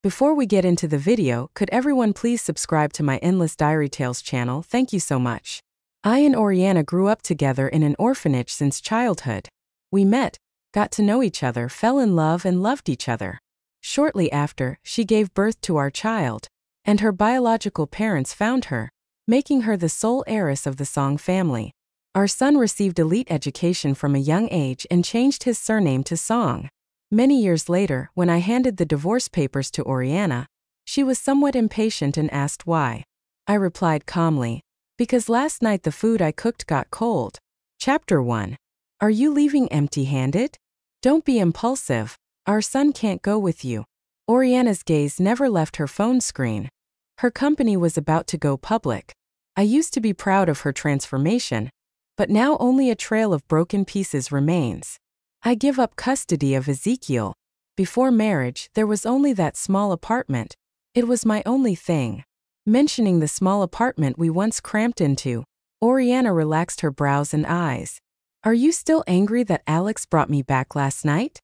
Before we get into the video, could everyone please subscribe to my Endless Diary Tales channel? Thank you so much. I and Oriana grew up together in an orphanage since childhood. We met, got to know each other, fell in love and loved each other. Shortly after, she gave birth to our child, and her biological parents found her, making her the sole heiress of the Song family. Our son received elite education from a young age and changed his surname to Song. Many years later, when I handed the divorce papers to Oriana, she was somewhat impatient and asked why. I replied calmly, "Because last night the food I cooked got cold." Chapter 1. Are you leaving empty-handed? Don't be impulsive. Our son can't go with you. Oriana's gaze never left her phone screen. Her company was about to go public. I used to be proud of her transformation, but now only a trail of broken pieces remains. I give up custody of Ezekiel. Before marriage, there was only that small apartment. It was my only thing. Mentioning the small apartment we once cramped into, Oriana relaxed her brows and eyes. Are you still angry that Alex brought me back last night?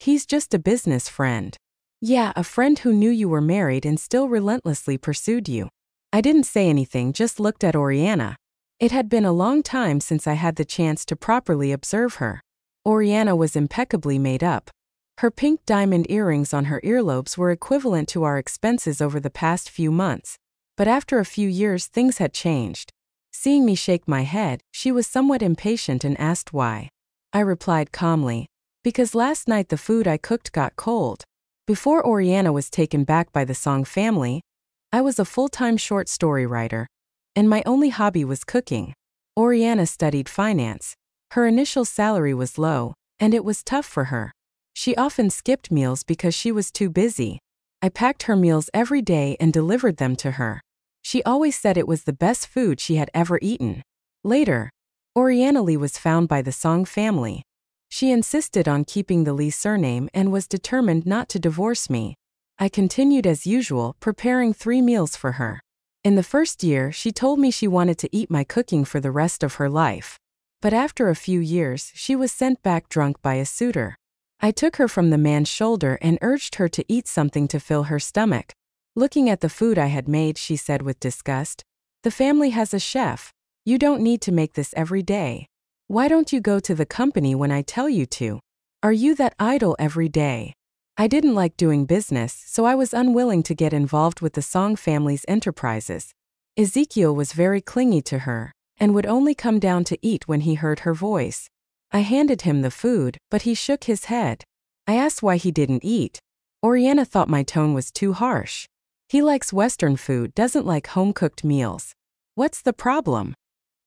He's just a business friend. Yeah, a friend who knew you were married and still relentlessly pursued you. I didn't say anything, just looked at Oriana. It had been a long time since I had the chance to properly observe her. Oriana was impeccably made up. Her pink diamond earrings on her earlobes were equivalent to our expenses over the past few months. But after a few years, things had changed. Seeing me shake my head, she was somewhat impatient and asked why. I replied calmly, "Because last night the food I cooked got cold." Before Oriana was taken back by the Song family, I was a full-time short story writer, and my only hobby was cooking. Oriana studied finance. Her initial salary was low, and it was tough for her. She often skipped meals because she was too busy. I packed her meals every day and delivered them to her. She always said it was the best food she had ever eaten. Later, Oriana Lee was found by the Song family. She insisted on keeping the Lee surname and was determined not to divorce me. I continued as usual, preparing 3 meals for her. In the first year, she told me she wanted to eat my cooking for the rest of her life. But after a few years, she was sent back drunk by a suitor. I took her from the man's shoulder and urged her to eat something to fill her stomach. Looking at the food I had made, she said with disgust, "The family has a chef. You don't need to make this every day. Why don't you go to the company when I tell you to? Are you that idle every day?" I didn't like doing business, so I was unwilling to get involved with the Song family's enterprises. Ezekiel was very clingy to her, and would only come down to eat when he heard her voice. I handed him the food, but he shook his head. I asked why he didn't eat. Oriana thought my tone was too harsh. He likes Western food, doesn't like home-cooked meals. What's the problem?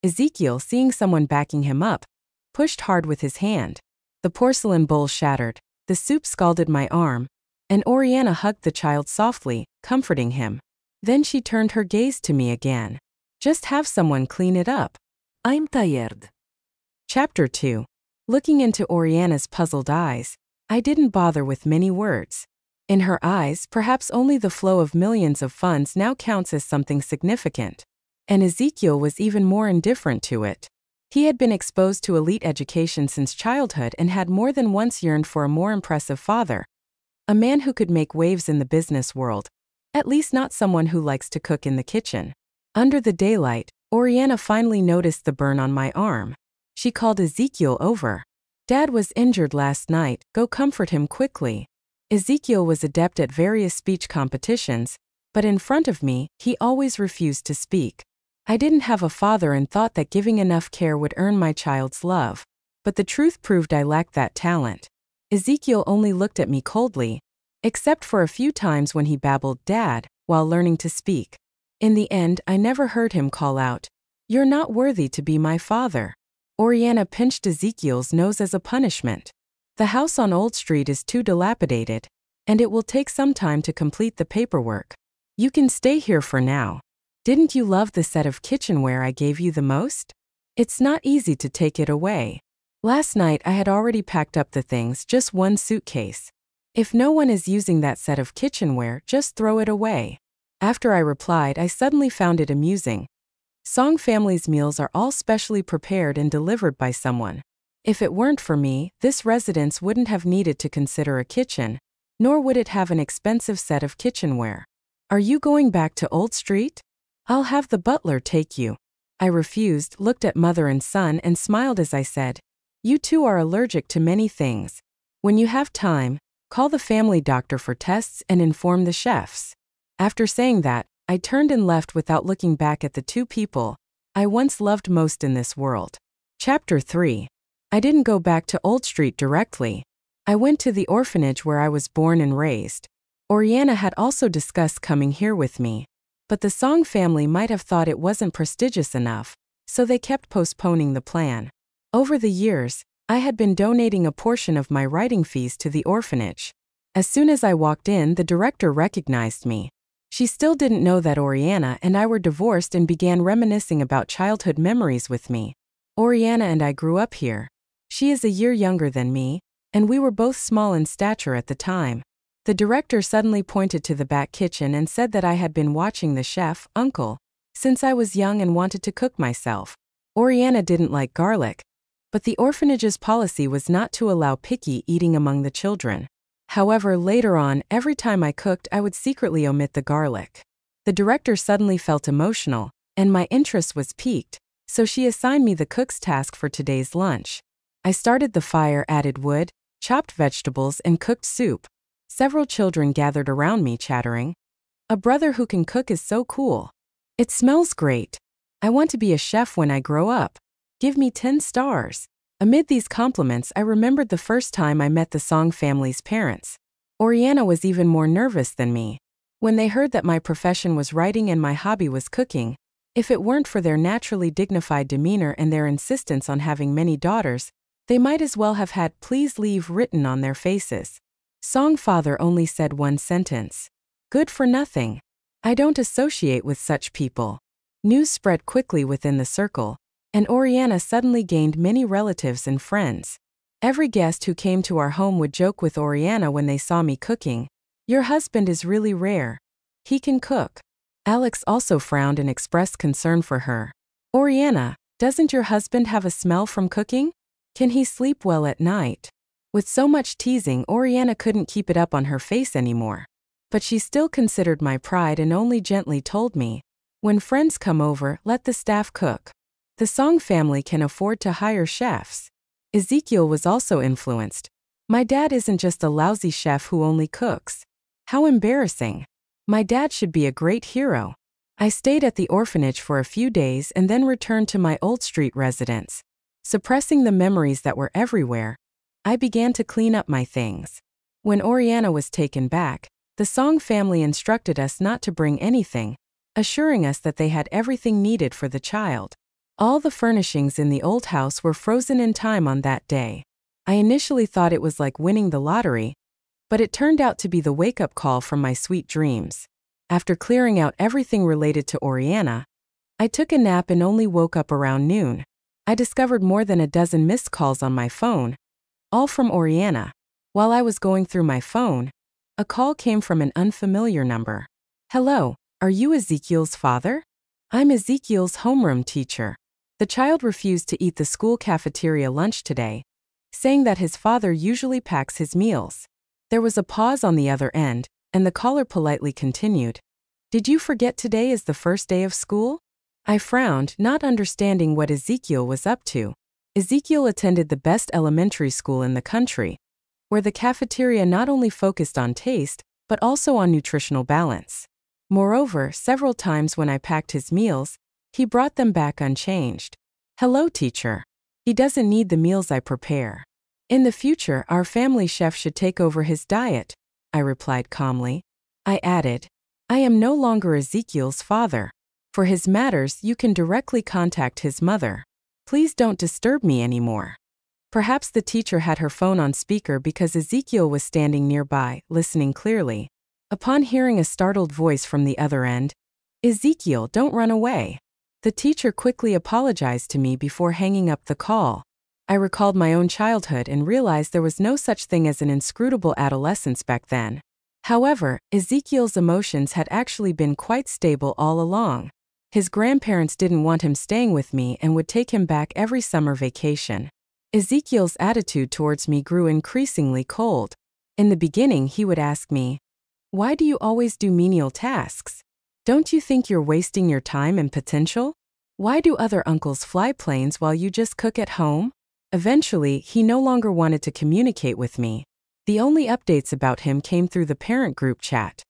Ezekiel, seeing someone backing him up, pushed hard with his hand. The porcelain bowl shattered, the soup scalded my arm, and Oriana hugged the child softly, comforting him. Then she turned her gaze to me again. "Just have someone clean it up. I'm tired." Chapter 2. Looking into Oriana's puzzled eyes, I didn't bother with many words. In her eyes, perhaps only the flow of millions of funds now counts as something significant. And Ezekiel was even more indifferent to it. He had been exposed to elite education since childhood and had more than once yearned for a more impressive father. A man who could make waves in the business world. At least not someone who likes to cook in the kitchen. Under the daylight, Oriana finally noticed the burn on my arm. She called Ezekiel over. "Dad was injured last night, go comfort him quickly." Ezekiel was adept at various speech competitions, but in front of me, he always refused to speak. I didn't have a father and thought that giving enough care would earn my child's love. But the truth proved I lacked that talent. Ezekiel only looked at me coldly, except for a few times when he babbled "Dad" while learning to speak. In the end, I never heard him call out, "You're not worthy to be my father." Oriana pinched Ezekiel's nose as a punishment. The house on Old Street is too dilapidated, and it will take some time to complete the paperwork. You can stay here for now. Didn't you love the set of kitchenware I gave you the most? It's not easy to take it away. Last night I had already packed up the things, just one suitcase. If no one is using that set of kitchenware, just throw it away. After I replied, I suddenly found it amusing. Song family's meals are all specially prepared and delivered by someone. If it weren't for me, this residence wouldn't have needed to consider a kitchen. nor would it have an expensive set of kitchenware. Are you going back to Old Street? I'll have the butler take you. I refused, looked at mother and son, and smiled as I said, You two are allergic to many things. When you have time, call the family doctor for tests and inform the chefs. After saying that, I turned and left without looking back at the two people I once loved most in this world. Chapter 3. I didn't go back to Old Street directly. I went to the orphanage where I was born and raised. Oriana had also discussed coming here with me, but the Song family might have thought it wasn't prestigious enough, so they kept postponing the plan. Over the years, I had been donating a portion of my writing fees to the orphanage. As soon as I walked in, the director recognized me. She still didn't know that Oriana and I were divorced and began reminiscing about childhood memories with me. Oriana and I grew up here. She is a year younger than me, and we were both small in stature at the time. The director suddenly pointed to the back kitchen and said that I had been watching the chef, Uncle, since I was young and wanted to cook myself. Oriana didn't like garlic, but the orphanage's policy was not to allow picky eating among the children. However, later on, every time I cooked, I would secretly omit the garlic. The director suddenly felt emotional, and my interest was piqued, so she assigned me the cook's task for today's lunch. I started the fire, added wood, chopped vegetables, and cooked soup. Several children gathered around me, chattering, A brother who can cook is so cool. It smells great. I want to be a chef when I grow up. Give me 10 stars. Amid these compliments, I remembered the first time I met the Song family's parents. Oriana was even more nervous than me. When they heard that my profession was writing and my hobby was cooking, if it weren't for their naturally dignified demeanor and their insistence on having many daughters, they might as well have had "please leave" written on their faces. Song father only said one sentence. Good for nothing. I don't associate with such people. News spread quickly within the circle, and Oriana suddenly gained many relatives and friends. Every guest who came to our home would joke with Oriana when they saw me cooking. Your husband is really rare. He can cook. Alex also frowned and expressed concern for her. Oriana, doesn't your husband have a smell from cooking? Can he sleep well at night? With so much teasing, Oriana couldn't keep it up on her face anymore. But she still considered my pride and only gently told me, when friends come over, let the staff cook. The Song family can afford to hire chefs. Ezekiel was also influenced. My dad isn't just a lousy chef who only cooks. How embarrassing. My dad should be a great hero. I stayed at the orphanage for a few days and then returned to my Old Street residence. Suppressing the memories that were everywhere, I began to clean up my things. When Oriana was taken back, the Song family instructed us not to bring anything, assuring us that they had everything needed for the child. All the furnishings in the old house were frozen in time on that day. I initially thought it was like winning the lottery, but it turned out to be the wake-up call from my sweet dreams. After clearing out everything related to Oriana, I took a nap and only woke up around noon. I discovered more than a dozen missed calls on my phone, all from Oriana. While I was going through my phone, a call came from an unfamiliar number. Hello, are you Ezekiel's father? I'm Ezekiel's homeroom teacher. The child refused to eat the school cafeteria lunch today, saying that his father usually packs his meals. There was a pause on the other end, and the caller politely continued, Did you forget today is the first day of school? I frowned, not understanding what Ezekiel was up to. Ezekiel attended the best elementary school in the country, where the cafeteria not only focused on taste, but also on nutritional balance. Moreover, several times when I packed his meals, he brought them back unchanged. Hello, teacher. He doesn't need the meals I prepare. In the future, our family chef should take over his diet, I replied calmly. I added, I am no longer Ezekiel's father. For his matters, you can directly contact his mother. Please don't disturb me anymore. Perhaps the teacher had her phone on speaker because Ezekiel was standing nearby, listening clearly. Upon hearing a startled voice from the other end, Ezekiel, don't run away. The teacher quickly apologized to me before hanging up the call. I recalled my own childhood and realized there was no such thing as an inscrutable adolescence back then. However, Ezekiel's emotions had actually been quite stable all along. His grandparents didn't want him staying with me and would take him back every summer vacation. Ezekiel's attitude towards me grew increasingly cold. In the beginning, he would ask me, "Why do you always do menial tasks? Don't you think you're wasting your time and potential? Why do other uncles fly planes while you just cook at home?" Eventually, he no longer wanted to communicate with me. The only updates about him came through the parent group chat.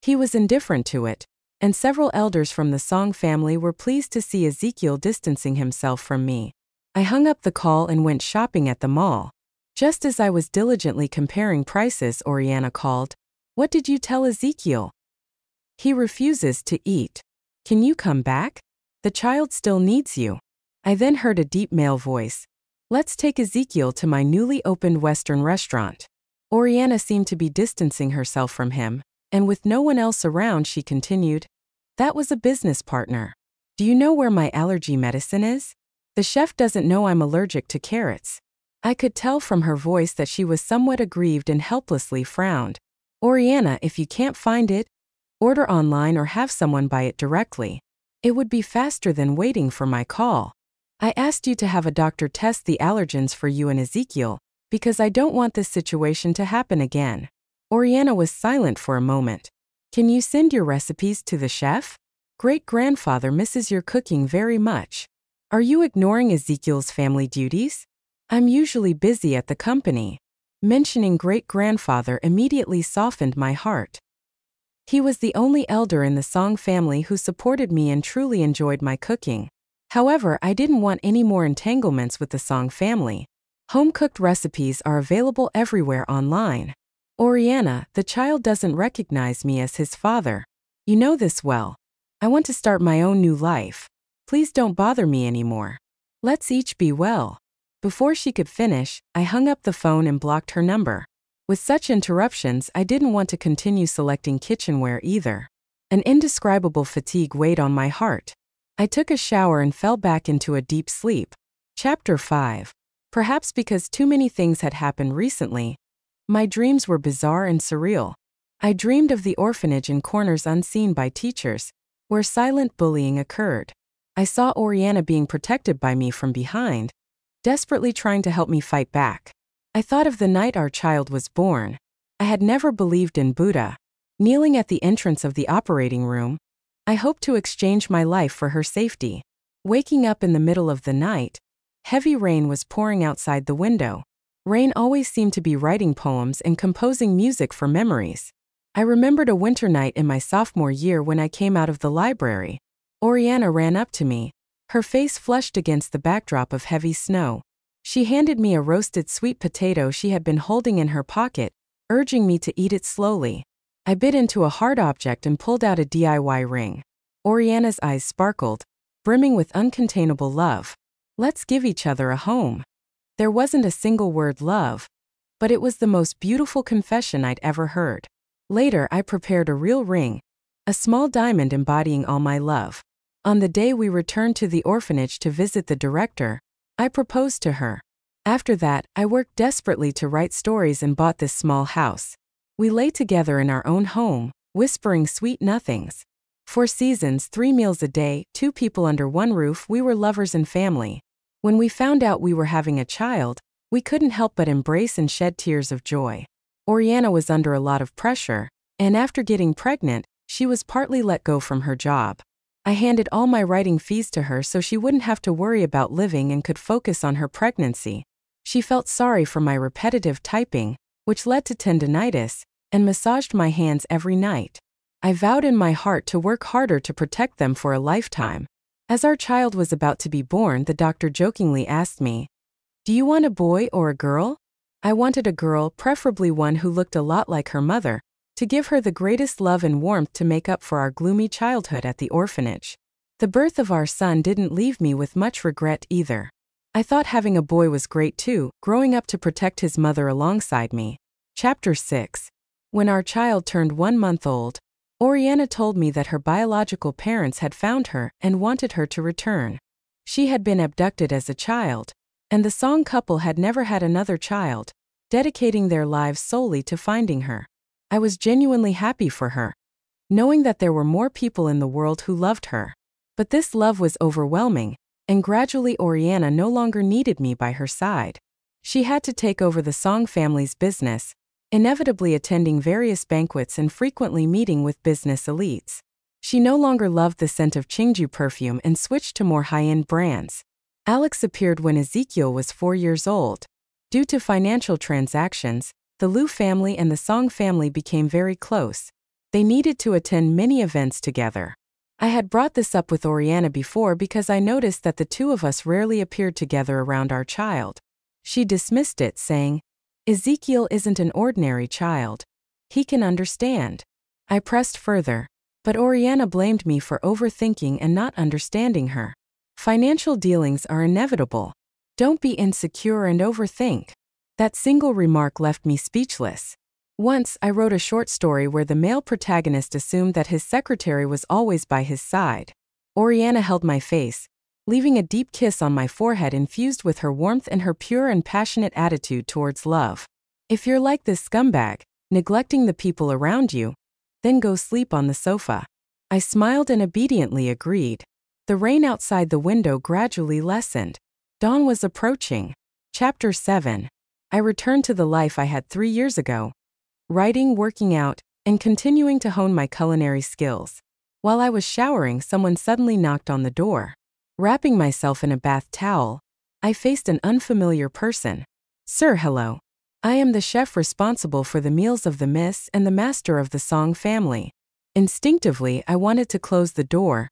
He was indifferent to it, and several elders from the Song family were pleased to see Ezekiel distancing himself from me. I hung up the call and went shopping at the mall. Just as I was diligently comparing prices, Oriana called. "What did you tell Ezekiel?" "He refuses to eat. Can you come back? The child still needs you." I then heard a deep male voice. "Let's take Ezekiel to my newly opened Western restaurant." Oriana seemed to be distancing herself from him, and with no one else around, she continued, "That was a business partner. Do you know where my allergy medicine is? The chef doesn't know I'm allergic to carrots." I could tell from her voice that she was somewhat aggrieved and helplessly frowned. "Oriana, if you can't find it, order online or have someone buy it directly. It would be faster than waiting for my call. I asked you to have a doctor test the allergens for you and Ezekiel, because I don't want this situation to happen again." Oriana was silent for a moment. "Can you send your recipes to the chef? Great-grandfather misses your cooking very much. Are you ignoring Ezekiel's family duties? I'm usually busy at the company." Mentioning great-grandfather immediately softened my heart. He was the only elder in the Song family who supported me and truly enjoyed my cooking. However, I didn't want any more entanglements with the Song family. Home-cooked recipes are available everywhere online. "Oriana, the child doesn't recognize me as his father. You know this well. I want to start my own new life. Please don't bother me anymore. Let's each be well." Before she could finish, I hung up the phone and blocked her number. With such interruptions, I didn't want to continue selecting kitchenware either. An indescribable fatigue weighed on my heart. I took a shower and fell back into a deep sleep. Chapter 5. Perhaps because too many things had happened recently, my dreams were bizarre and surreal. I dreamed of the orphanage in corners unseen by teachers, where silent bullying occurred. I saw Oriana being protected by me from behind, desperately trying to help me fight back. I thought of the night our child was born. I had never believed in Buddha. Kneeling at the entrance of the operating room, I hoped to exchange my life for her safety. Waking up in the middle of the night, heavy rain was pouring outside the window. Rain always seemed to be writing poems and composing music for memories. I remembered a winter night in my sophomore year when I came out of the library. Oriana ran up to me, her face flushed against the backdrop of heavy snow. She handed me a roasted sweet potato she had been holding in her pocket, urging me to eat it slowly. I bit into a hard object and pulled out a DIY ring. Oriana's eyes sparkled, brimming with uncontainable love. "Let's give each other a home." There wasn't a single word love, but it was the most beautiful confession I'd ever heard. Later, I prepared a real ring, a small diamond embodying all my love. On the day we returned to the orphanage to visit the director, I proposed to her. After that, I worked desperately to write stories and bought this small house. We lay together in our own home, whispering sweet nothings. 4 seasons, 3 meals a day, 2 people under one roof, we were lovers and family. When we found out we were having a child, we couldn't help but embrace and shed tears of joy. Oriana was under a lot of pressure, and after getting pregnant, she was partly let go from her job. I handed all my writing fees to her so she wouldn't have to worry about living and could focus on her pregnancy. She felt sorry for my repetitive typing, which led to tendinitis, and massaged my hands every night. I vowed in my heart to work harder to protect them for a lifetime. As our child was about to be born, the doctor jokingly asked me, "Do you want a boy or a girl?" I wanted a girl, preferably one who looked a lot like her mother, to give her the greatest love and warmth to make up for our gloomy childhood at the orphanage. The birth of our son didn't leave me with much regret either. I thought having a boy was great too, growing up to protect his mother alongside me. Chapter 6. When our child turned 1 month old, Oriana told me that her biological parents had found her and wanted her to return. She had been abducted as a child, and the Song couple had never had another child, dedicating their lives solely to finding her. I was genuinely happy for her, knowing that there were more people in the world who loved her. But this love was overwhelming, and gradually Oriana no longer needed me by her side. She had to take over the Song family's business, inevitably attending various banquets and frequently meeting with business elites. She no longer loved the scent of Chingju perfume and switched to more high-end brands. Alex appeared when Ezekiel was 4 years old. Due to financial transactions, the Liu family and the Song family became very close. They needed to attend many events together. I had brought this up with Oriana before because I noticed that the two of us rarely appeared together around our child. She dismissed it, saying, "Ezekiel isn't an ordinary child. He can understand." I pressed further, but Oriana blamed me for overthinking and not understanding her. Financial dealings are inevitable. Don't be insecure and overthink. That single remark left me speechless. Once, I wrote a short story where the male protagonist assumed that his secretary was always by his side. Oriana held my face, leaving a deep kiss on my forehead infused with her warmth and her pure and passionate attitude towards love. If you're like this scumbag, neglecting the people around you, then go sleep on the sofa. I smiled and obediently agreed. The rain outside the window gradually lessened. Dawn was approaching. Chapter 7. I returned to the life I had 3 years ago. Writing, working out, and continuing to hone my culinary skills. While I was showering, someone suddenly knocked on the door. Wrapping myself in a bath towel, I faced an unfamiliar person. "Sir, hello. I am the chef responsible for the meals of the Miss and the master of the Song family." Instinctively, I wanted to close the door,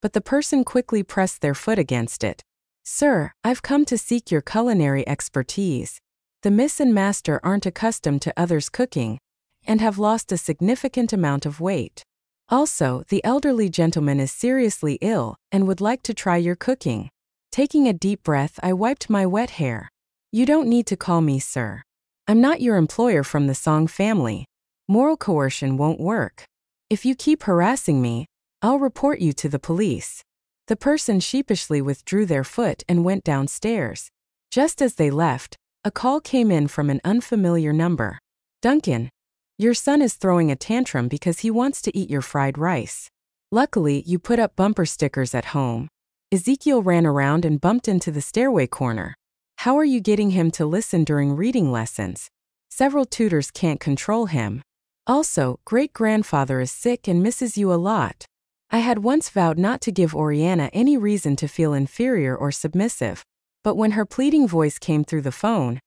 but the person quickly pressed their foot against it. "Sir, I've come to seek your culinary expertise. The Miss and Master aren't accustomed to others cooking and have lost a significant amount of weight. Also, the elderly gentleman is seriously ill and would like to try your cooking." Taking a deep breath, I wiped my wet hair. "You don't need to call me sir. I'm not your employer from the Song family. Moral coercion won't work. If you keep harassing me, I'll report you to the police." The person sheepishly withdrew their foot and went downstairs. Just as they left, a call came in from an unfamiliar number. "Duncan, your son is throwing a tantrum because he wants to eat your fried rice. Luckily, you put up bumper stickers at home." Ezekiel ran around and bumped into the stairway corner. "How are you getting him to listen during reading lessons? Several tutors can't control him. Also, great-grandfather is sick and misses you a lot." I had once vowed not to give Oriana any reason to feel inferior or submissive. But when her pleading voice came through the phone,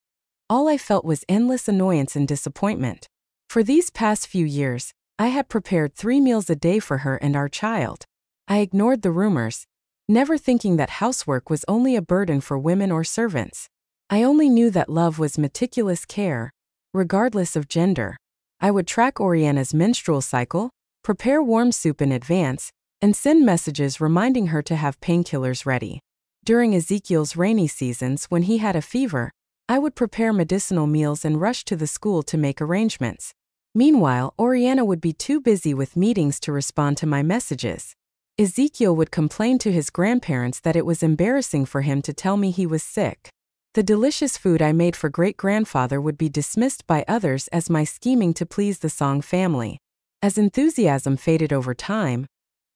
all I felt was endless annoyance and disappointment. For these past few years, I had prepared 3 meals a day for her and our child. I ignored the rumors, never thinking that housework was only a burden for women or servants. I only knew that love was meticulous care, regardless of gender. I would track Oriana's menstrual cycle, prepare warm soup in advance, and send messages reminding her to have painkillers ready. During Ezekiel's rainy seasons when he had a fever, I would prepare medicinal meals and rush to the school to make arrangements. Meanwhile, Oriana would be too busy with meetings to respond to my messages. Ezekiel would complain to his grandparents that it was embarrassing for him to tell me he was sick. The delicious food I made for great-grandfather would be dismissed by others as my scheming to please the Song family. As enthusiasm faded over time,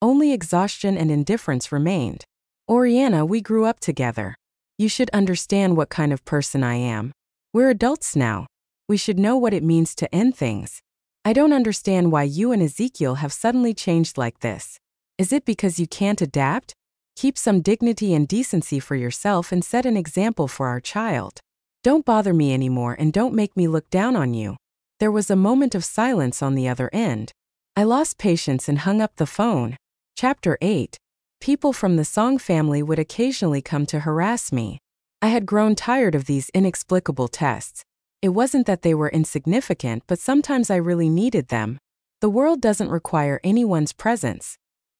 only exhaustion and indifference remained. "Oriana, we grew up together. You should understand what kind of person I am. We're adults now. We should know what it means to end things. I don't understand why you and Ezekiel have suddenly changed like this. Is it because you can't adapt? Keep some dignity and decency for yourself and set an example for our child. Don't bother me anymore and don't make me look down on you." There was a moment of silence on the other end. I lost patience and hung up the phone. Chapter 8. People from the Song family would occasionally come to harass me. I had grown tired of these inexplicable tests. It wasn't that they were insignificant, but sometimes I really needed them. The world doesn't require anyone's presence.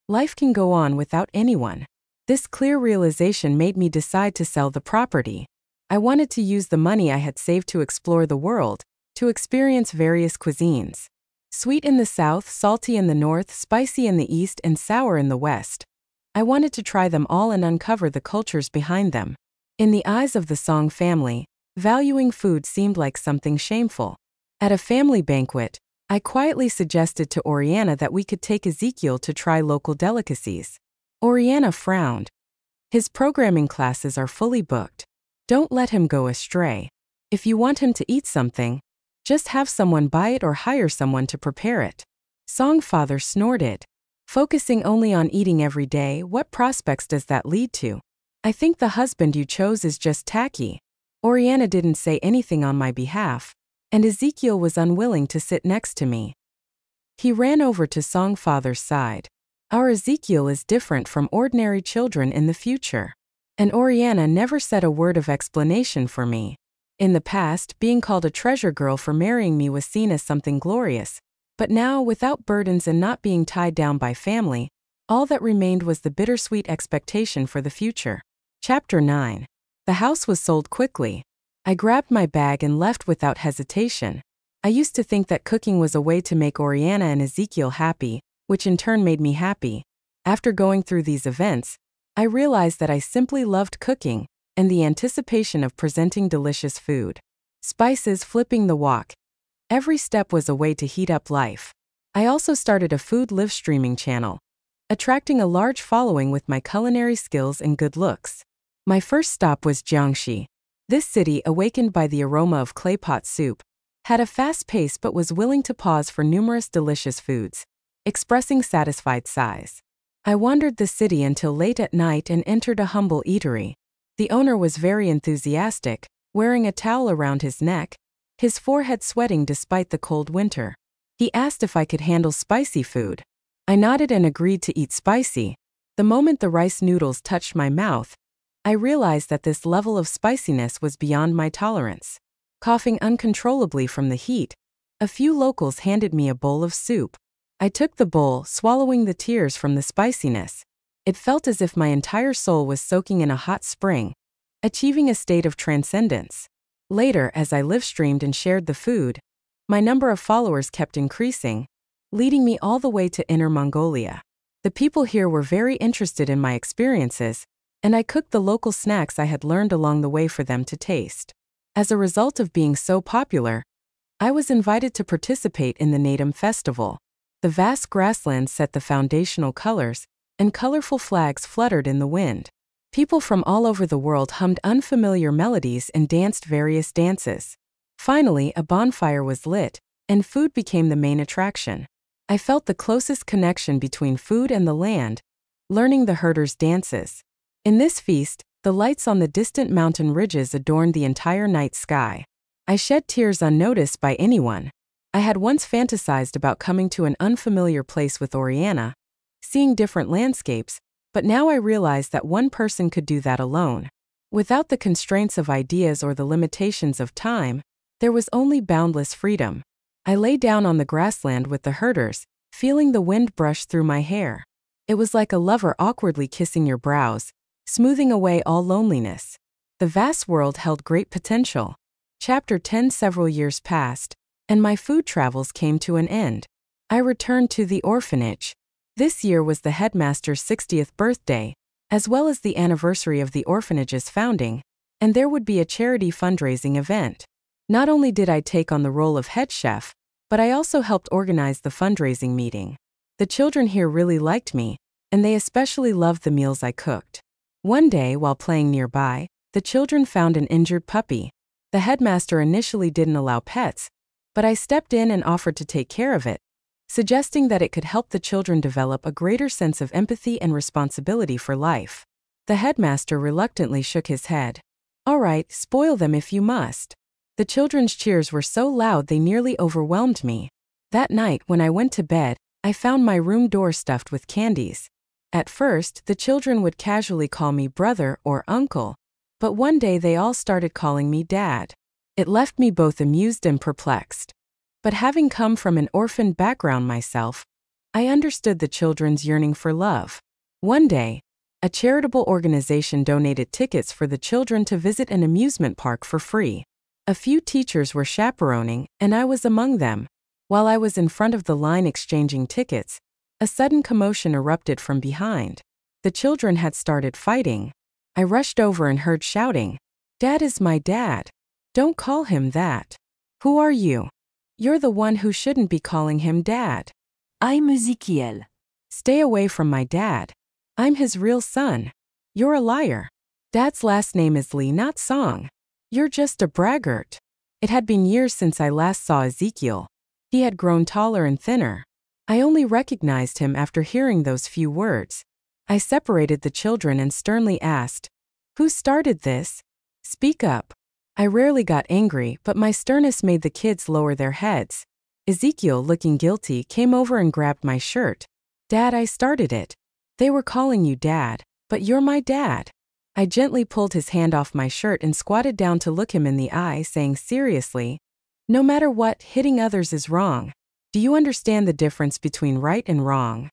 Life can go on without anyone. This clear realization made me decide to sell the property. I wanted to use the money I had saved to explore the world, to experience various cuisines. Sweet in the south, salty in the north, spicy in the east, and sour in the west. I wanted to try them all and uncover the cultures behind them. In the eyes of the Song family, valuing food seemed like something shameful. At a family banquet, I quietly suggested to Oriana that we could take Ezekiel to try local delicacies. Oriana frowned. "His programming classes are fully booked. Don't let him go astray. If you want him to eat something, Just have someone buy it or hire someone to prepare it. Songfather snorted. Focusing only on eating every day, what prospects does that lead to? I think the husband you chose is just tacky. Oriana didn't say anything on my behalf, and Ezekiel was unwilling to sit next to me. He ran over to Songfather's side. Our Ezekiel is different from ordinary children in the future. And Oriana never said a word of explanation for me. In the past, being called a treasure girl for marrying me was seen as something glorious, but now, without burdens and not being tied down by family, all that remained was the bittersweet expectation for the future. Chapter 9. The house was sold quickly. I grabbed my bag and left without hesitation. I used to think that cooking was a way to make Oriana and Ezekiel happy, which in turn made me happy. After going through these events, I realized that I simply loved cooking and the anticipation of presenting delicious food. Spices flipping the wok. Every step was a way to heat up life. I also started a food live streaming channel, attracting a large following with my culinary skills and good looks. My first stop was Jiangxi. This city, awakened by the aroma of clay pot soup, had a fast pace but was willing to pause for numerous delicious foods, expressing satisfied sighs. I wandered the city until late at night and entered a humble eatery. The owner was very enthusiastic, wearing a towel around his neck, his forehead sweating despite the cold winter. He asked if I could handle spicy food. I nodded and agreed to eat spicy. The moment the rice noodles touched my mouth, I realized that this level of spiciness was beyond my tolerance. Coughing uncontrollably from the heat, a few locals handed me a bowl of soup. I took the bowl, swallowing the tears from the spiciness. It felt as if my entire soul was soaking in a hot spring, achieving a state of transcendence. Later, as I live-streamed and shared the food, my number of followers kept increasing, leading me all the way to Inner Mongolia. The people here were very interested in my experiences, and I cooked the local snacks I had learned along the way for them to taste. As a result of being so popular, I was invited to participate in the Natum Festival. The vast grasslands set the foundational colors, and colorful flags fluttered in the wind. People from all over the world hummed unfamiliar melodies and danced various dances. Finally, a bonfire was lit, and food became the main attraction. I felt the closest connection between food and the land, learning the herders' dances. In this feast, the lights on the distant mountain ridges adorned the entire night sky. I shed tears unnoticed by anyone. I had once fantasized about coming to an unfamiliar place with Oriana, seeing different landscapes, but now I realized that one person could do that alone. Without the constraints of ideas or the limitations of time, there was only boundless freedom. I lay down on the grassland with the herders, feeling the wind brush through my hair. It was like a lover awkwardly kissing your brows, smoothing away all loneliness. The vast world held great potential. Chapter 10. Several years passed, and my food travels came to an end. I returned to the orphanage. This year was the headmaster's 60th birthday, as well as the anniversary of the orphanage's founding, and there would be a charity fundraising event. Not only did I take on the role of head chef, but I also helped organize the fundraising meeting. The children here really liked me, and they especially loved the meals I cooked. One day, while playing nearby, the children found an injured puppy. The headmaster initially didn't allow pets, but I stepped in and offered to take care of it, suggesting that it could help the children develop a greater sense of empathy and responsibility for life. The headmaster reluctantly shook his head. "All right, spoil them if you must." The children's cheers were so loud they nearly overwhelmed me. That night, when I went to bed, I found my room door stuffed with candies. At first, the children would casually call me brother or uncle, but one day they all started calling me dad. It left me both amused and perplexed. But having come from an orphan background myself, I understood the children's yearning for love. One day, a charitable organization donated tickets for the children to visit an amusement park for free. A few teachers were chaperoning, and I was among them. While I was in front of the line exchanging tickets, a sudden commotion erupted from behind. The children had started fighting. I rushed over and heard shouting, "Dad is my dad. Don't call him that. Who are you? You're the one who shouldn't be calling him dad." I'm Ezekiel. "Stay away from my dad. I'm his real son." "You're a liar. Dad's last name is Lee, not Song. You're just a braggart." It had been years since I last saw Ezekiel. He had grown taller and thinner. I only recognized him after hearing those few words. I separated the children and sternly asked, "Who started this? Speak up." I rarely got angry, but my sternness made the kids lower their heads. Ezekiel, looking guilty, came over and grabbed my shirt. "Dad, I started it." "They were calling you Dad, but you're my dad." I gently pulled his hand off my shirt and squatted down to look him in the eye, saying seriously, "No matter what, hitting others is wrong. Do you understand the difference between right and wrong?"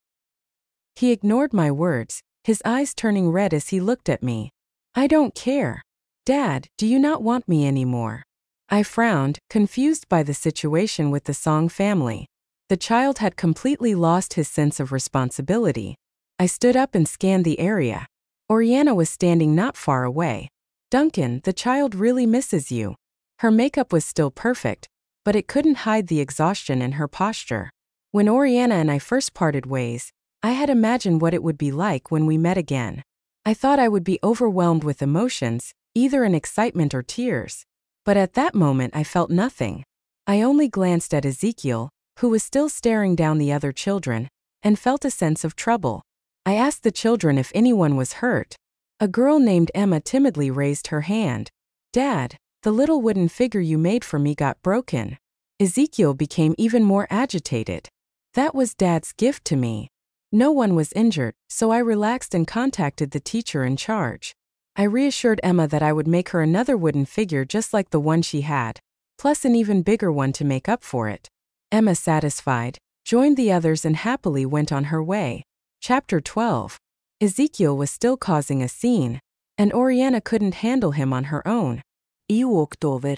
He ignored my words, his eyes turning red as he looked at me. "I don't care. Dad, do you not want me anymore?" I frowned, confused by the situation with the Song family. The child had completely lost his sense of responsibility. I stood up and scanned the area. Oriana was standing not far away. "Duncan, the child really misses you." Her makeup was still perfect, but it couldn't hide the exhaustion in her posture. When Oriana and I first parted ways, I had imagined what it would be like when we met again. I thought I would be overwhelmed with emotions, either in excitement or tears. But at that moment I felt nothing. I only glanced at Ezekiel, who was still staring down the other children, and felt a sense of trouble. I asked the children if anyone was hurt. A girl named Emma timidly raised her hand. "Dad, the little wooden figure you made for me got broken." Ezekiel became even more agitated. "That was Dad's gift to me." No one was injured, so I relaxed and contacted the teacher in charge. I reassured Emma that I would make her another wooden figure just like the one she had, plus an even bigger one to make up for it. Emma, satisfied, joined the others and happily went on her way. Chapter 12. Ezekiel was still causing a scene, and Oriana couldn't handle him on her own. You walked over.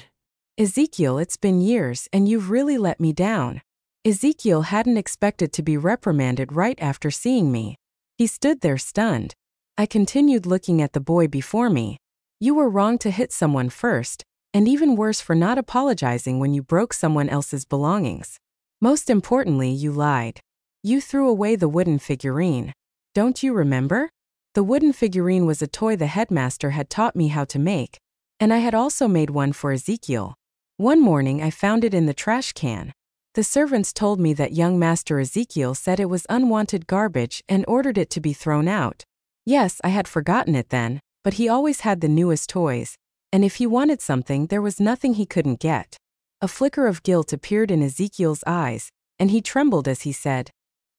"Ezekiel, it's been years and you've really let me down." Ezekiel hadn't expected to be reprimanded right after seeing me. He stood there stunned. I continued looking at the boy before me. "You were wrong to hit someone first, and even worse for not apologizing when you broke someone else's belongings. Most importantly, you lied. You threw away the wooden figurine. Don't you remember?" The wooden figurine was a toy the headmaster had taught me how to make, and I had also made one for Ezekiel. One morning I found it in the trash can. The servants told me that young Master Ezekiel said it was unwanted garbage and ordered it to be thrown out. Yes, I had forgotten it then, but he always had the newest toys, and if he wanted something, there was nothing he couldn't get. A flicker of guilt appeared in Ezekiel's eyes, and he trembled as he said,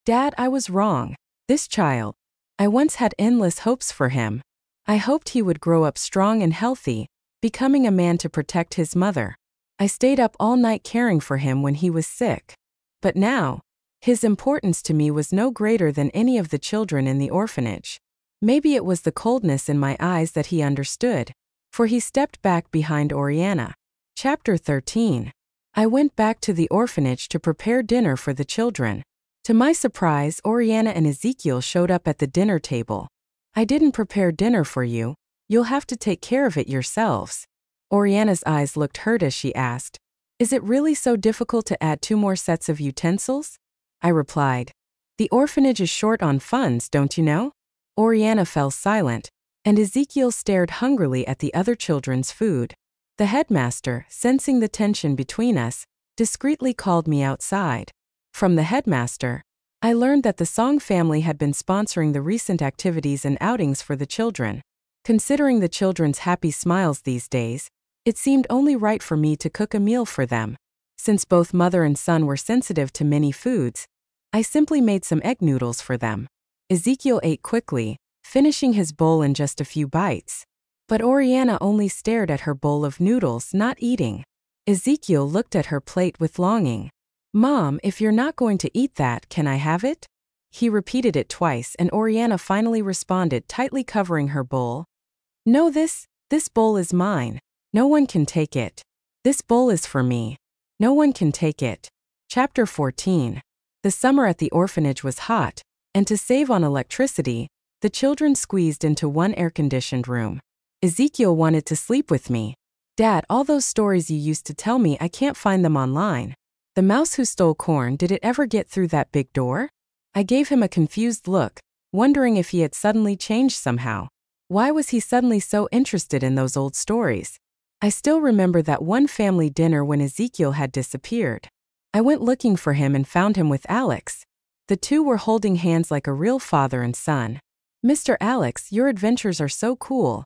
"Dad, I was wrong. This child. I once had endless hopes for him. I hoped he would grow up strong and healthy, becoming a man to protect his mother. I stayed up all night caring for him when he was sick. But now, his importance to me was no greater than any of the children in the orphanage." Maybe it was the coldness in my eyes that he understood, for he stepped back behind Oriana. Chapter 13. I went back to the orphanage to prepare dinner for the children. To my surprise, Oriana and Ezekiel showed up at the dinner table. "I didn't prepare dinner for you. You'll have to take care of it yourselves." Oriana's eyes looked hurt as she asked, "Is it really so difficult to add 2 more sets of utensils?" I replied, "The orphanage is short on funds, don't you know?" Oriana fell silent, and Ezekiel stared hungrily at the other children's food. The headmaster, sensing the tension between us, discreetly called me outside. From the headmaster, I learned that the Song family had been sponsoring the recent activities and outings for the children. Considering the children's happy smiles these days, it seemed only right for me to cook a meal for them. Since both mother and son were sensitive to many foods, I simply made some egg noodles for them. Ezekiel ate quickly, finishing his bowl in just a few bites. But Oriana only stared at her bowl of noodles, not eating. Ezekiel looked at her plate with longing. "Mom, if you're not going to eat that, can I have it?" He repeated it twice, and Oriana finally responded, tightly covering her bowl. "No, this bowl is mine. No one can take it. This bowl is for me. No one can take it." Chapter 14. The summer at the orphanage was hot, and to save on electricity, the children squeezed into one air-conditioned room. Ezekiel wanted to sleep with me. "Dad, all those stories you used to tell me, I can't find them online. The mouse who stole corn, did it ever get through that big door?" I gave him a confused look, wondering if he had suddenly changed somehow. Why was he suddenly so interested in those old stories? I still remember that one family dinner when Ezekiel had disappeared. I went looking for him and found him with Alex. The two were holding hands like a real father and son. "Mr. Alex, your adventures are so cool.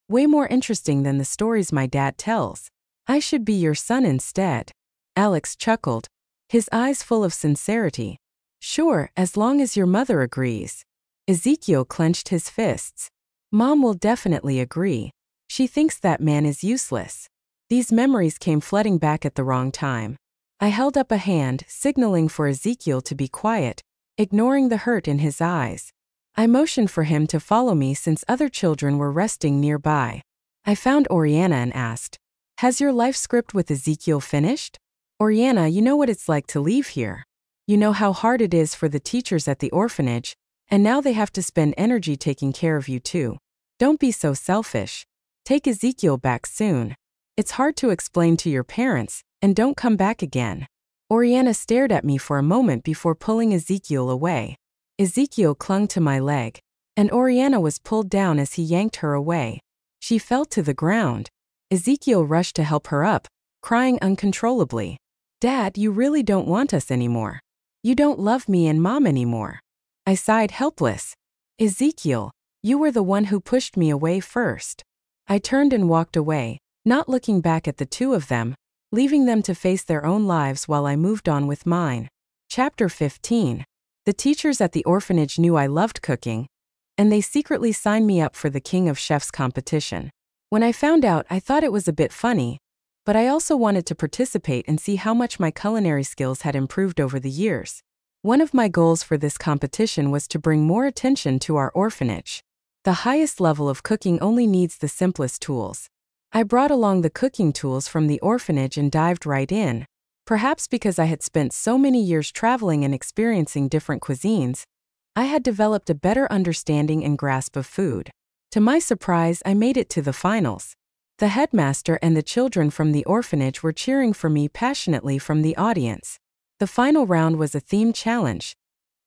Way more interesting than the stories my dad tells. I should be your son instead." Alex chuckled, his eyes full of sincerity. "Sure, as long as your mother agrees." Ezekiel clenched his fists. "Mom will definitely agree. She thinks that man is useless." These memories came flooding back at the wrong time. I held up a hand, signaling for Ezekiel to be quiet, ignoring the hurt in his eyes. I motioned for him to follow me since other children were resting nearby. I found Oriana and asked, "Has your life script with Ezekiel finished?" "Oriana, you know what it's like to leave here. You know how hard it is for the teachers at the orphanage, and now they have to spend energy taking care of you too. Don't be so selfish. Take Ezekiel back soon. It's hard to explain to your parents, and don't come back again." Oriana stared at me for a moment before pulling Ezekiel away. Ezekiel clung to my leg, and Oriana was pulled down as he yanked her away. She fell to the ground. Ezekiel rushed to help her up, crying uncontrollably. "Dad, you really don't want us anymore. You don't love me and Mom anymore." I sighed helpless. "Ezekiel, you were the one who pushed me away first." I turned and walked away, not looking back at the two of them, leaving them to face their own lives while I moved on with mine. Chapter 15. The teachers at the orphanage knew I loved cooking, and they secretly signed me up for the King of Chefs competition. When I found out, I thought it was a bit funny, but I also wanted to participate and see how much my culinary skills had improved over the years. One of my goals for this competition was to bring more attention to our orphanage. The highest level of cooking only needs the simplest tools. I brought along the cooking tools from the orphanage and dived right in. Perhaps because I had spent so many years traveling and experiencing different cuisines, I had developed a better understanding and grasp of food. To my surprise, I made it to the finals. The headmaster and the children from the orphanage were cheering for me passionately from the audience. The final round was a themed challenge,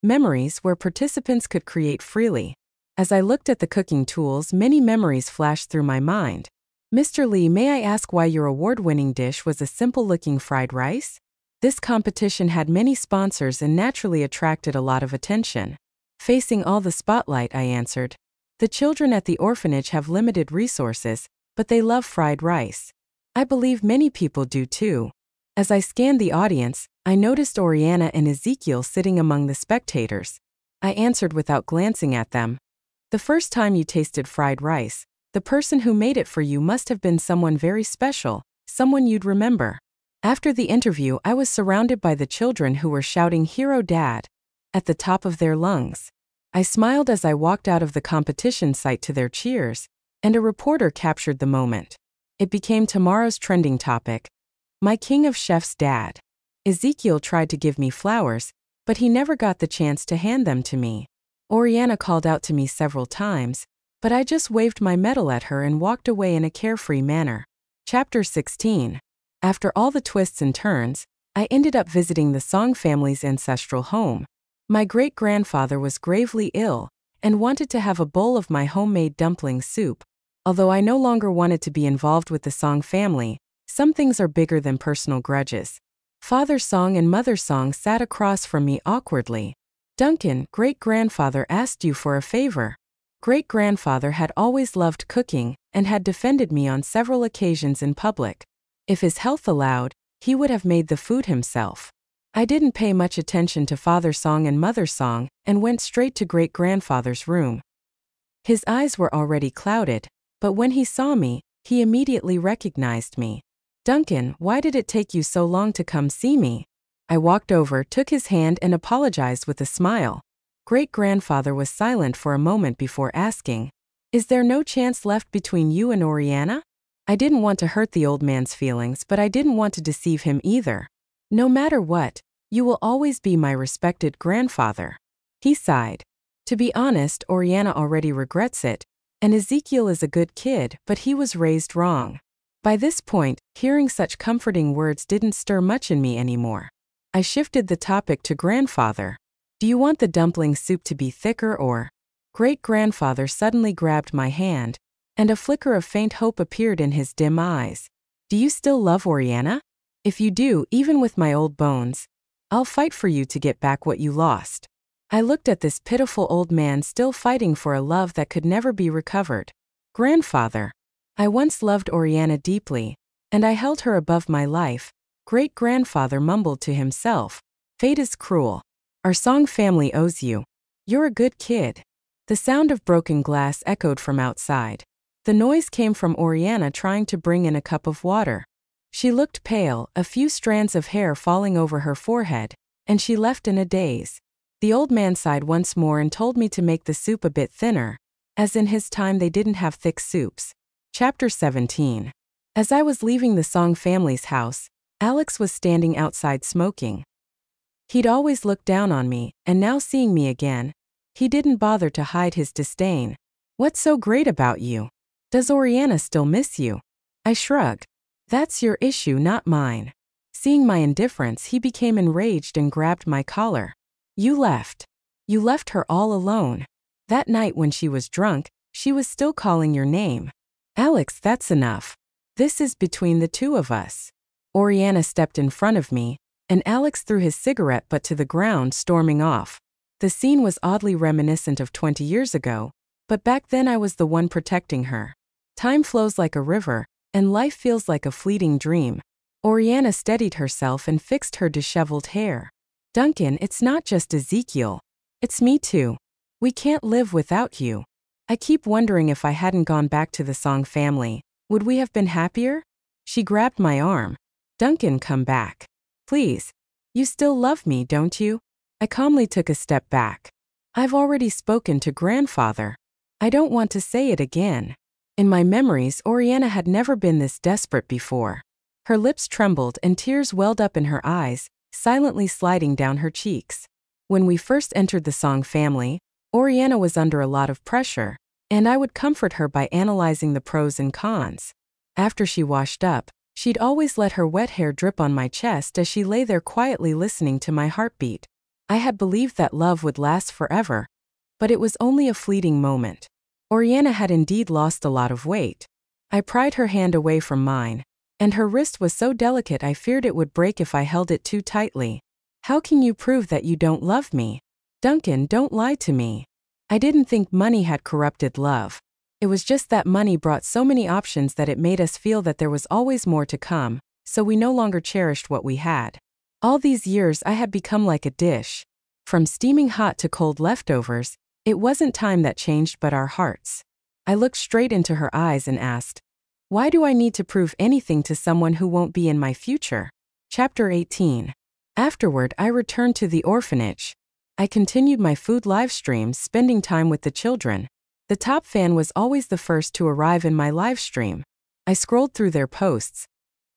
memories, where participants could create freely. As I looked at the cooking tools, many memories flashed through my mind. "Mr. Lee, may I ask why your award-winning dish was a simple-looking fried rice?" This competition had many sponsors and naturally attracted a lot of attention. Facing all the spotlight, I answered, "The children at the orphanage have limited resources, but they love fried rice. I believe many people do too." As I scanned the audience, I noticed Oriana and Ezekiel sitting among the spectators. I answered without glancing at them, "The first time you tasted fried rice, the person who made it for you must have been someone very special, someone you'd remember." After the interview, I was surrounded by the children who were shouting "Hero Dad" at the top of their lungs. I smiled as I walked out of the competition site to their cheers, and a reporter captured the moment. It became tomorrow's trending topic: "My King of Chefs Dad." Ezekiel tried to give me flowers, but he never got the chance to hand them to me. Oriana called out to me several times, but I just waved my medal at her and walked away in a carefree manner. Chapter 16. After all the twists and turns, I ended up visiting the Song family's ancestral home. My great-grandfather was gravely ill and wanted to have a bowl of my homemade dumpling soup. Although I no longer wanted to be involved with the Song family, some things are bigger than personal grudges. Father Song and Mother Song sat across from me awkwardly. "Duncan, great-grandfather asked you for a favor." Great-grandfather had always loved cooking and had defended me on several occasions in public. If his health allowed, he would have made the food himself. I didn't pay much attention to Father Song and Mother Song and went straight to great-grandfather's room. His eyes were already clouded, but when he saw me, he immediately recognized me. "Duncan, why did it take you so long to come see me?" I walked over, took his hand and apologized with a smile. Great-grandfather was silent for a moment before asking, "Is there no chance left between you and Oriana?" I didn't want to hurt the old man's feelings, but I didn't want to deceive him either. "No matter what, you will always be my respected grandfather." He sighed. "To be honest, Oriana already regrets it, and Ezekiel is a good kid, but he was raised wrong." By this point, hearing such comforting words didn't stir much in me anymore. I shifted the topic to grandfather. "Do you want the dumpling soup to be thicker or?" Great-grandfather suddenly grabbed my hand, and a flicker of faint hope appeared in his dim eyes. Do you still love Oriana? If you do, even with my old bones, I'll fight for you to get back what you lost. I looked at this pitiful old man still fighting for a love that could never be recovered. Grandfather. I once loved Oriana deeply, and I held her above my life. Great-grandfather mumbled to himself. Fate is cruel. Our Song family owes you. You're a good kid. The sound of broken glass echoed from outside. The noise came from Oriana trying to bring in a cup of water. She looked pale, a few strands of hair falling over her forehead, and she left in a daze. The old man sighed once more and told me to make the soup a bit thinner, as in his time they didn't have thick soups. Chapter 17. As I was leaving the Song family's house, Alex was standing outside smoking. He'd always looked down on me, and now seeing me again, he didn't bother to hide his disdain. What's so great about you? Does Oriana still miss you? I shrugged. That's your issue, not mine. Seeing my indifference, he became enraged and grabbed my collar. You left. You left her all alone. That night when she was drunk, she was still calling your name. Alex, that's enough. This is between the two of us. Oriana stepped in front of me, and Alex threw his cigarette butt to the ground, storming off. The scene was oddly reminiscent of 20 years ago, but back then I was the one protecting her. Time flows like a river, and life feels like a fleeting dream. Oriana steadied herself and fixed her disheveled hair. Duncan, it's not just Ezekiel. It's me too. We can't live without you. I keep wondering if I hadn't gone back to the Song family, would we have been happier? She grabbed my arm. Duncan, come back. Please. You still love me, don't you? I calmly took a step back. I've already spoken to grandfather. I don't want to say it again. In my memories, Oriana had never been this desperate before. Her lips trembled and tears welled up in her eyes, silently sliding down her cheeks. When we first entered the Song family, Oriana was under a lot of pressure, and I would comfort her by analyzing the pros and cons. After she washed up, she'd always let her wet hair drip on my chest as she lay there quietly listening to my heartbeat. I had believed that love would last forever, but it was only a fleeting moment. Oriana had indeed lost a lot of weight. I pried her hand away from mine, and her wrist was so delicate I feared it would break if I held it too tightly. How can you prove that you don't love me? Duncan, don't lie to me. I didn't think money had corrupted love. It was just that money brought so many options that it made us feel that there was always more to come, so we no longer cherished what we had. All these years I had become like a dish. From steaming hot to cold leftovers, it wasn't time that changed but our hearts. I looked straight into her eyes and asked, why do I need to prove anything to someone who won't be in my future? Chapter 18. Afterward, I returned to the orphanage. I continued my food live streams, spending time with the children. The top fan was always the first to arrive in my live stream. I scrolled through their posts.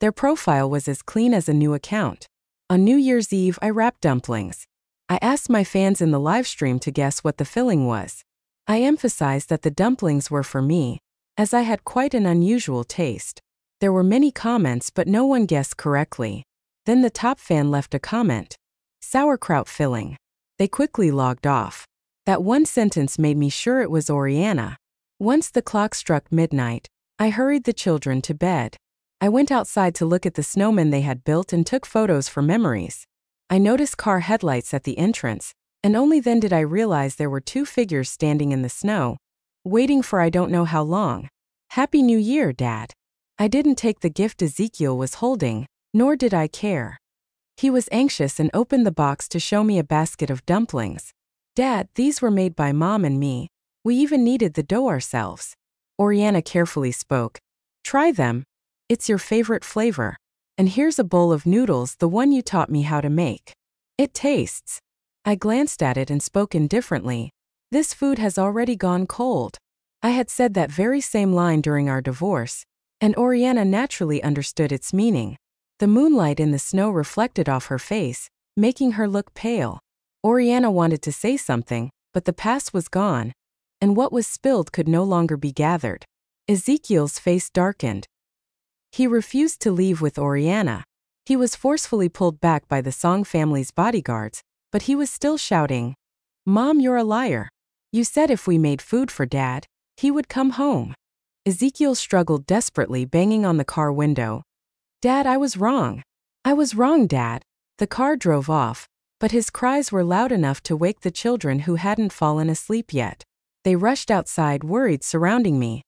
Their profile was as clean as a new account. On New Year's Eve, I wrapped dumplings. I asked my fans in the live stream to guess what the filling was. I emphasized that the dumplings were for me, as I had quite an unusual taste. There were many comments, but no one guessed correctly. Then the top fan left a comment. Sauerkraut filling. They quickly logged off. That one sentence made me sure it was Oriana. Once the clock struck midnight, I hurried the children to bed. I went outside to look at the snowman they had built and took photos for memories. I noticed car headlights at the entrance, and only then did I realize there were two figures standing in the snow, waiting for I don't know how long. Happy New Year, Dad. I didn't take the gift Ezekiel was holding, nor did I care. He was anxious and opened the box to show me a basket of dumplings. Dad, these were made by Mom and me. We even kneaded the dough ourselves. Oriana carefully spoke. Try them. It's your favorite flavor. And here's a bowl of noodles, the one you taught me how to make. It tastes. I glanced at it and spoke indifferently. This food has already gone cold. I had said that very same line during our divorce, and Oriana naturally understood its meaning. The moonlight in the snow reflected off her face, making her look pale. Oriana wanted to say something, but the past was gone, and what was spilled could no longer be gathered. Ezekiel's face darkened. He refused to leave with Oriana. He was forcefully pulled back by the Song family's bodyguards, but he was still shouting, Mom, you're a liar. You said if we made food for Dad, he would come home. Ezekiel struggled desperately, banging on the car window. Dad, I was wrong. I was wrong, Dad. The car drove off, but his cries were loud enough to wake the children who hadn't fallen asleep yet. They rushed outside, worried, surrounding me.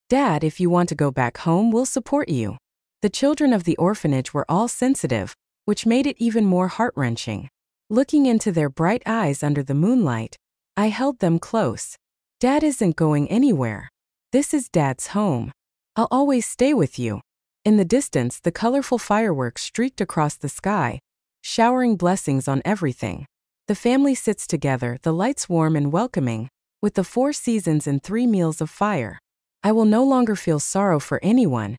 Dad, if you want to go back home, we'll support you. The children of the orphanage were all sensitive, which made it even more heart-wrenching. Looking into their bright eyes under the moonlight, I held them close. Dad isn't going anywhere. This is Dad's home. I'll always stay with you. In the distance, the colorful fireworks streaked across the sky, showering blessings on everything. The family sits together, the lights warm and welcoming, with the 4 seasons and 3 meals of fire. I will no longer feel sorrow for anyone,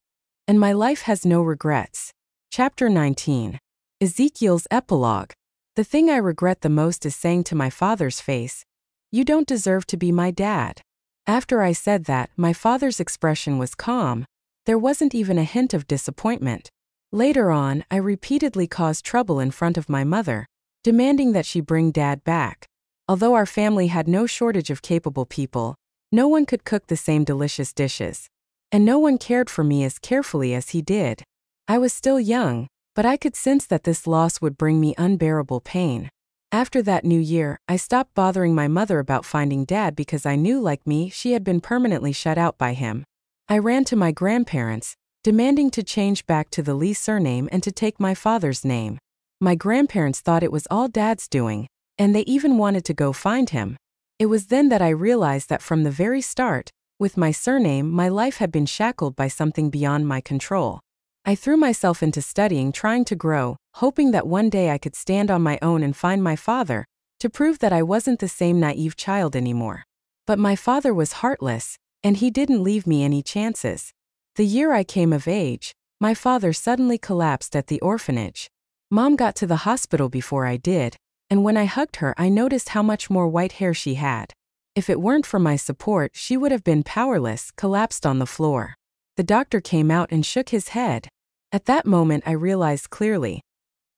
and my life has no regrets. Chapter 19. Ezekiel's Epilogue. The thing I regret the most is saying to my father's face, "You don't deserve to be my dad." After I said that, my father's expression was calm. There wasn't even a hint of disappointment. Later on, I repeatedly caused trouble in front of my mother, demanding that she bring Dad back. Although our family had no shortage of capable people, no one could cook the same delicious dishes. And no one cared for me as carefully as he did. I was still young, but I could sense that this loss would bring me unbearable pain. After that new year, I stopped bothering my mother about finding Dad because I knew, like me, she had been permanently shut out by him. I ran to my grandparents, demanding to change back to the Lee surname and to take my father's name. My grandparents thought it was all Dad's doing, and they even wanted to go find him. It was then that I realized that from the very start, with my surname, my life had been shackled by something beyond my control. I threw myself into studying, trying to grow, hoping that one day I could stand on my own and find my father, to prove that I wasn't the same naive child anymore. But my father was heartless, and he didn't leave me any chances. The year I came of age, my father suddenly collapsed at the orphanage. Mom got to the hospital before I did, and when I hugged her, I noticed how much more white hair she had. If it weren't for my support, she would have been powerless, collapsed on the floor. The doctor came out and shook his head. At that moment, I realized clearly.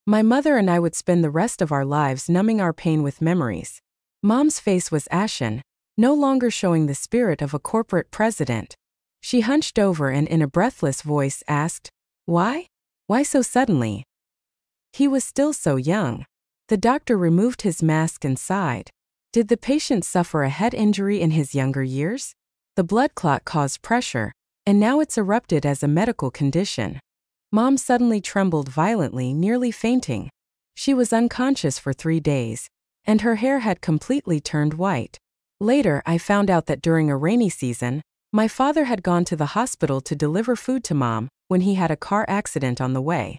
My mother and I would spend the rest of our lives numbing our pain with memories. Mom's face was ashen, no longer showing the spirit of a corporate president. She hunched over and in a breathless voice asked, "Why? Why so suddenly?" He was still so young. The doctor removed his mask and sighed. Did the patient suffer a head injury in his younger years? The blood clot caused pressure, and now it's erupted as a medical condition. Mom suddenly trembled violently, nearly fainting. She was unconscious for 3 days, and her hair had completely turned white. Later, I found out that during a rainy season, my father had gone to the hospital to deliver food to Mom when he had a car accident on the way.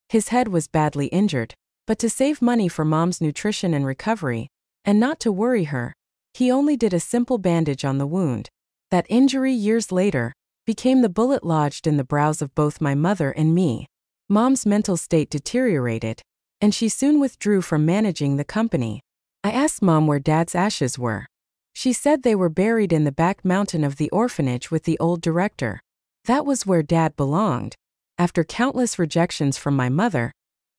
His head was badly injured, but to save money for Mom's nutrition and recovery, and not to worry her, he only did a simple bandage on the wound. That injury, years later, became the bullet lodged in the brows of both my mother and me. Mom's mental state deteriorated, and she soon withdrew from managing the company. I asked Mom where Dad's ashes were. She said they were buried in the back mountain of the orphanage with the old director. That was where Dad belonged. After countless rejections from my mother,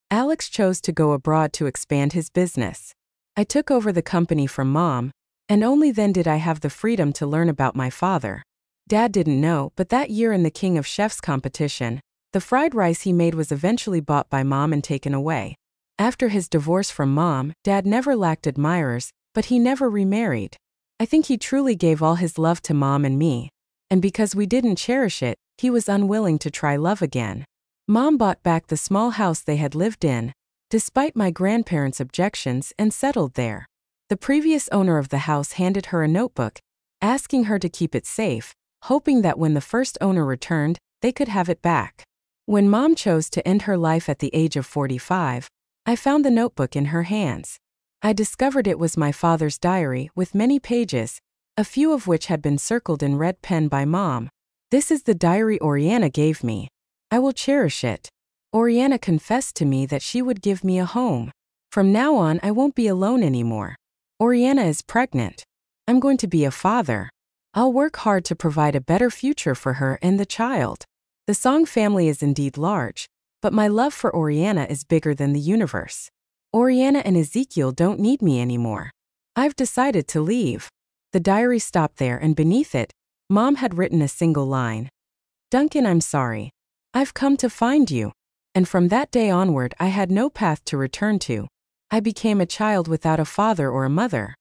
Alex chose to go abroad to expand his business. I took over the company from Mom, and only then did I have the freedom to learn about my father. Dad didn't know, but that year in the King of Chefs competition, the fried rice he made was eventually bought by Mom and taken away. After his divorce from Mom, Dad never lacked admirers, but he never remarried. I think he truly gave all his love to Mom and me, and because we didn't cherish it, he was unwilling to try love again. Mom bought back the small house they had lived in, despite my grandparents' objections, and settled there. The previous owner of the house handed her a notebook, asking her to keep it safe, hoping that when the first owner returned, they could have it back. When Mom chose to end her life at the age of 45, I found the notebook in her hands. I discovered it was my father's diary with many pages, a few of which had been circled in red pen by Mom. "This is the diary Oriana gave me. I will cherish it. Oriana confessed to me that she would give me a home. From now on, I won't be alone anymore. Oriana is pregnant. I'm going to be a father. I'll work hard to provide a better future for her and the child." The Song family is indeed large, but my love for Oriana is bigger than the universe. Oriana and Ezekiel don't need me anymore. I've decided to leave. The diary stopped there, and beneath it, Mom had written a single line. "Duncan, I'm sorry. I've come to find you. And from that day onward, I had no path to return to. I became a child without a father or a mother.